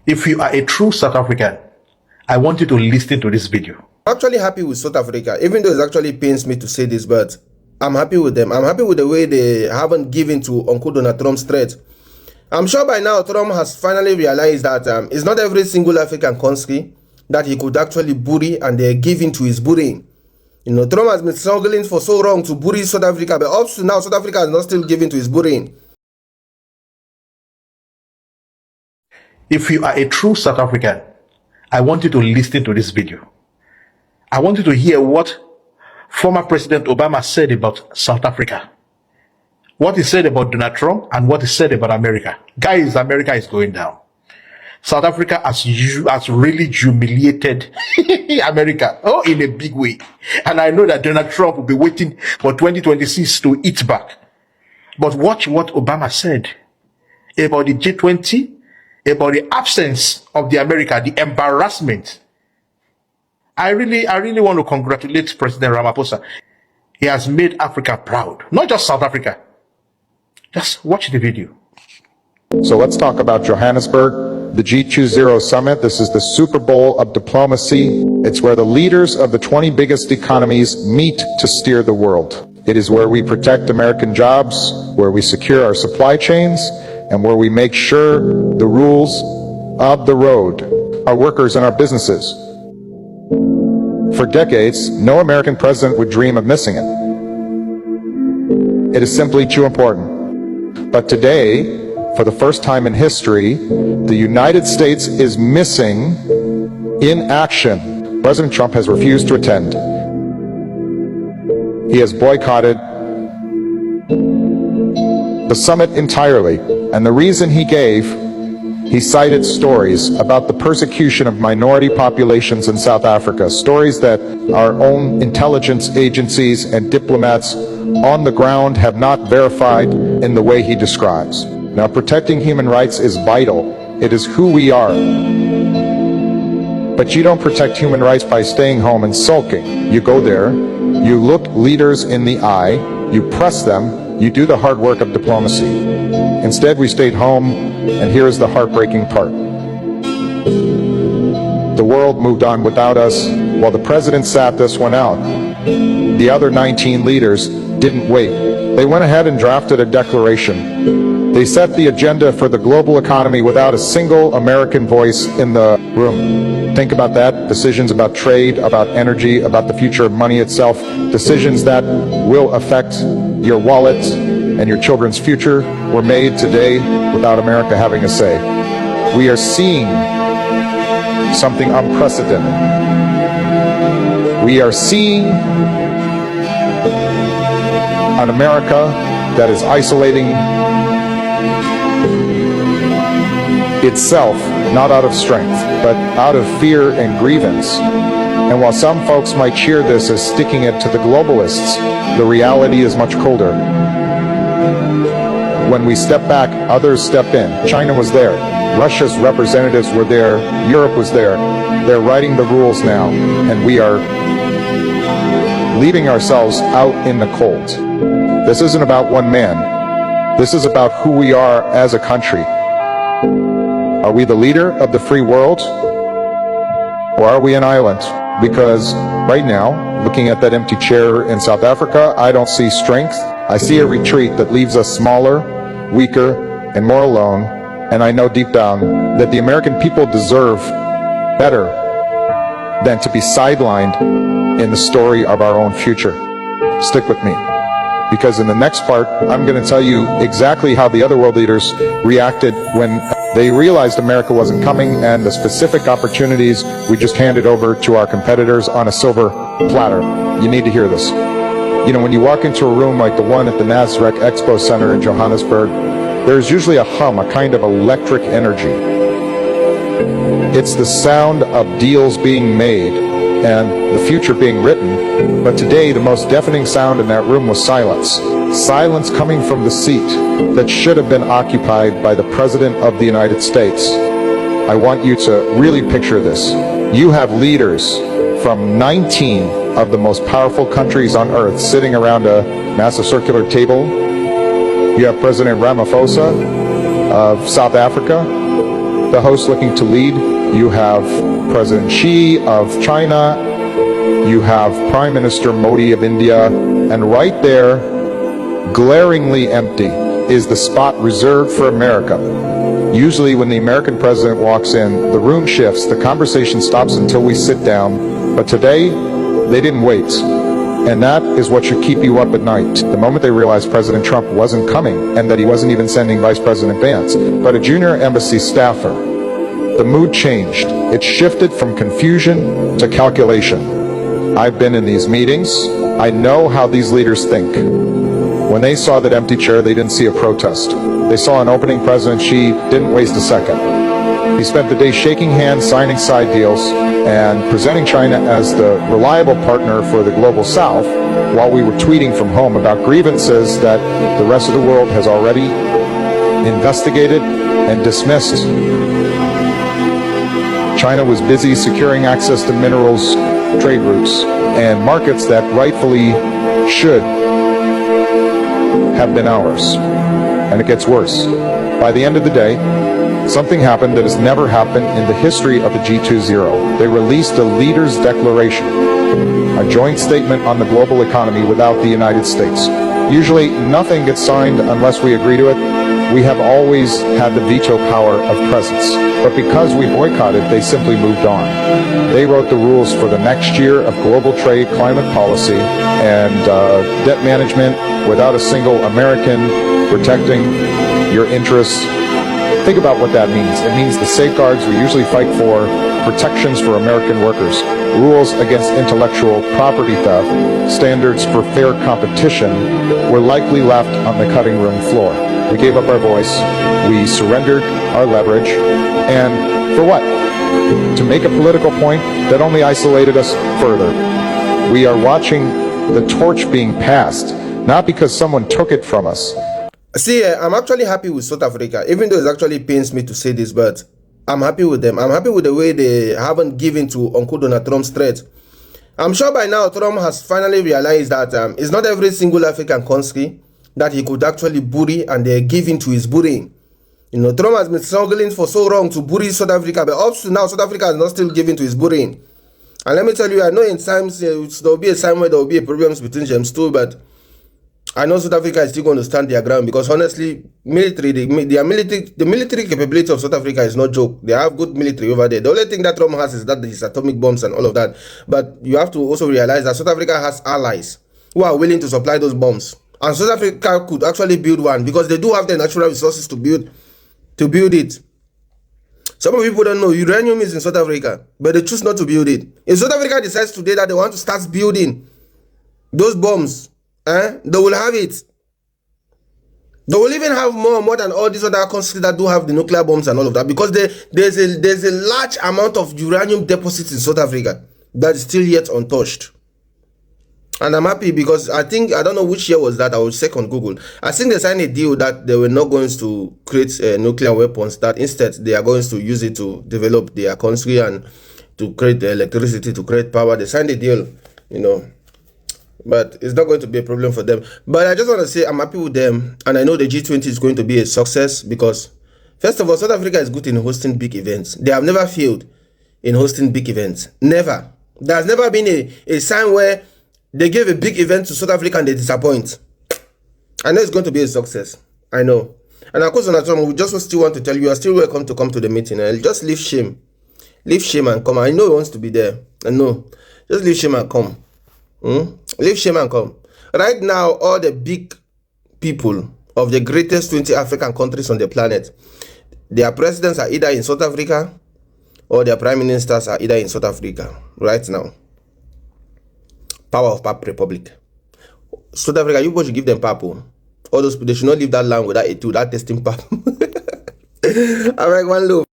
If you are a true South African, I want you to listen to this video. I'm actually happy with South Africa, even though it actually pains me to say this, but I'm happy with them. I'm happy with the way they haven't given to Uncle Donald Trump's threat. I'm sure by now Trump has finally realized that it's not every single African country that he could actually bully and they're giving to his bullying. You know, Trump has been struggling for so long to bully South Africa, but up to now, South Africa is not still giving to his bullying. If you are a true South African, I want you to listen to this video. I want you to hear what former President Obama said about South Africa. What he said about Donald Trump and what he said about America. Guys, America is going down. South Africa has really humiliated America, in a big way. And I know that Donald Trump will be waiting for 2026 to eat back. But watch what Obama said about the G20, about the absence of the America, the embarrassment. I really want to congratulate President Ramaphosa. He has made Africa proud, not just South Africa. Just watch the video. So let's talk about Johannesburg, the G20 summit. This is the Super Bowl of diplomacy. It's where the leaders of the 20 biggest economies meet to steer the world. It is where we protect American jobs, where we secure our supply chains, and where we make sure the rules of the road, our workers and our businesses. For decades, no American president would dream of missing it. It is simply too important. But today, for the first time in history, the United States is missing in action. President Trump has refused to attend. He has boycotted the summit entirely, and the reason he gave, he cited stories about the persecution of minority populations in South Africa, stories that our own intelligence agencies and diplomats on the ground have not verified in the way he describes. Now, protecting human rights is vital. It is who we are. But you don't protect human rights by staying home and sulking. You go there, you look leaders in the eye, you press them, you do the hard work of diplomacy. Instead, we stayed home, and here is the heartbreaking part. The world moved on without us, while the president sat this one out. The other 19 leaders didn't wait. They went ahead and drafted a declaration. They set the agenda for the global economy without a single American voice in the room. Think about that. Decisions about trade, about energy, about the future of money itself. Decisions that will affect your wallet and your children's future were made today without America having a say. We are seeing something unprecedented. We are seeing an America that is isolating itself, not out of strength, but out of fear and grievance. And while some folks might cheer this as sticking it to the globalists, the reality is much colder. When we step back, others step in. China was there. Russia's representatives were there. Europe was there. They're writing the rules now, and we are leaving ourselves out in the cold. This isn't about one man. This is about who we are as a country. Are we the leader of the free world? Or are we an island? Because right now, looking at that empty chair in South Africa, I don't see strength. I see a retreat that leaves us smaller, weaker, and more alone. And I know deep down that the American people deserve better than to be sidelined in the story of our own future. Stick with me, because in the next part, I'm going to tell you exactly how the other world leaders reacted when they realized America wasn't coming, and the specific opportunities we just handed over to our competitors on a silver platter. You need to hear this. You know, when you walk into a room like the one at the Nasrec Expo Center in Johannesburg, there's usually a hum, a kind of electric energy. It's the sound of deals being made and the future being written. But today, the most deafening sound in that room was silence. Silence coming from the seat that should have been occupied by the President of the United States. I want you to really picture this. You have leaders from 19 of the most powerful countries on earth sitting around a massive circular table. You have President Ramaphosa of South Africa. the host looking to lead. You have President Xi of China, you have Prime Minister Modi of India, and right there, glaringly empty, is the spot reserved for America. Usually when the American president walks in, the room shifts, the conversation stops until we sit down, but today, they didn't wait. And that is what should keep you up at night. The moment they realized President Trump wasn't coming and that he wasn't even sending Vice President Vance, but a junior embassy staffer, the mood changed. It shifted from confusion to calculation. I've been in these meetings. I know how these leaders think. When they saw that empty chair, they didn't see a protest. They saw an opening President Xi, didn't waste a second. He spent the day shaking hands, signing side deals, and presenting China as the reliable partner for the global south, while we were tweeting from home about grievances that the rest of the world has already investigated and dismissed. China was busy securing access to minerals, trade routes, and markets that rightfully should have been ours. And it gets worse. By the end of the day, something happened that has never happened in the history of the G20. They released a leader's declaration, a joint statement on the global economy without the United States. Usually, nothing gets signed unless we agree to it. We have always had the veto power of presence. But because we boycotted, they simply moved on. They wrote the rules for the next year of global trade, climate policy, and debt management without a single American protecting your interests. Think about what that means. It means the safeguards we usually fight for, protections for American workers, rules against intellectual property theft, standards for fair competition were likely left on the cutting room floor. We gave up our voice, we surrendered our leverage, and for what? To make a political point that only isolated us further. We are watching the torch being passed, not because someone took it from us. See, I'm actually happy with South Africa, even though it actually pains me to say this, but I'm happy with them. I'm happy with the way they haven't given to Uncle Donald Trump's threat. I'm sure by now Trump has finally realized that it's not every single African country that he could actually bully and they're giving to his bullying. You know, Trump has been struggling for so long to bully South Africa, but up to now, South Africa is not still giving to his bullying. And let me tell you, I know in times there will be a time where there will be problems between them too, but I know South Africa is still going to stand their ground because honestly, the military capability of South Africa is no joke. They have good military over there. The only thing that Trump has is that his atomic bombs and all of that. But you have to also realize that South Africa has allies who are willing to supply those bombs. And South Africa could actually build one because they do have the natural resources to build it. Some people don't know uranium is in South Africa, but they choose not to build it. If South Africa decides today that they want to start building those bombs, they will have it. They will even have more than all these other countries that do have the nuclear bombs and all of that, because there's a large amount of uranium deposits in South Africa that is still yet untouched. And I'm happy because I don't know which year was that. I will check on Google. I think they signed a deal that they were not going to create nuclear weapons, that instead they are going to use it to develop their country and to create electricity, to create power. They signed a deal, you know. But it's not going to be a problem for them. But I just want to say I'm happy with them. And I know the G20 is going to be a success because, first of all, South Africa is good in hosting big events. They have never failed in hosting big events. Never. There's never been a sign where they gave a big event to South Africa and they disappoint. I know it's going to be a success. I know. And of course, on that time, we just still want to tell you, you are still welcome to come to the meeting. And just leave shame. Leave shame and come. I know he wants to be there. I know. Just leave shame and come. Leave shame and come. Right now, all the big people of the greatest 20 African countries on the planet, their presidents are either in South Africa or their prime ministers are either in South Africa right now. Power of Pap Republic. South Africa, you should give them pap. All those people, they should not leave that land without a tool, that testing pap. All right, one love.